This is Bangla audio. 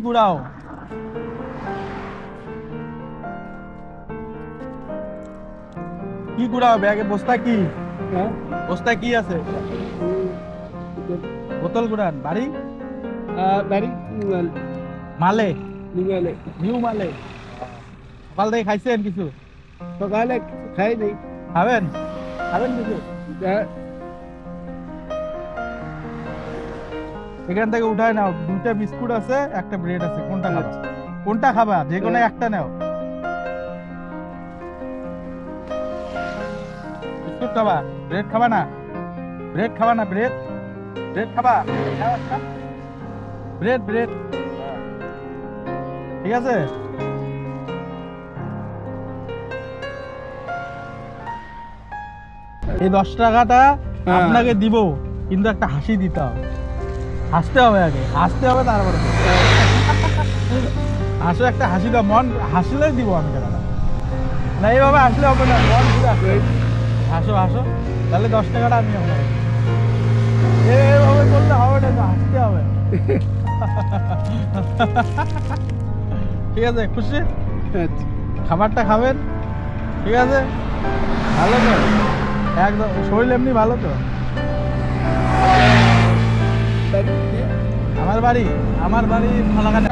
কুড়াও? কি কুড়াও ব্যাগে? বস্তা কি? হ্যাঁ বস্তায় কি আছে? বোতল কুড়ান? বাড়ি বাড়ি মালে? নিগালে নিউ মালে? সকাল থেকে খাইছেন কিছু? সকালে খাই নেই খাবেন? খাবেন কিছু? এখান থেকে উঠায় নাও, দুইটা বিস্কুট আছে, একটা ব্রেড আছে, কোনটা খাবা? কোনটা খাবা? যে কোনো একটা নাও। বিস্কুট খাবা? ব্রেড খাবা না? ব্রেড খাবা না? ব্রেড ব্রেড খাবা? নাও একটা। ব্রেড ব্রেড ঠিক আছে। এই 10 টাকাটা আপনাকে দিব, কিন্তু একটা হাসি দিতে হবে। হাসতে হবে, আগে হাসতে হবে, তারপরে হাসো, একটা হাসি দাও, মন হাসলেই দিব আমি টাকাটা। না এইভাবে আসলে হবে না, মন ঘুরে আসবে। হাসো হাসো, তাহলে 10 টাকাটা আমি আপনাকে দিব। এইভাবে করলে হবে না, তো হাসতে হবে। ঠিক আছে, খুশি? খাবারটা খাবেন, ঠিক আছে? ভালো তো? একদম শরীর এমনি ভালো তো? আমার বাড়ি ফালাকাটা।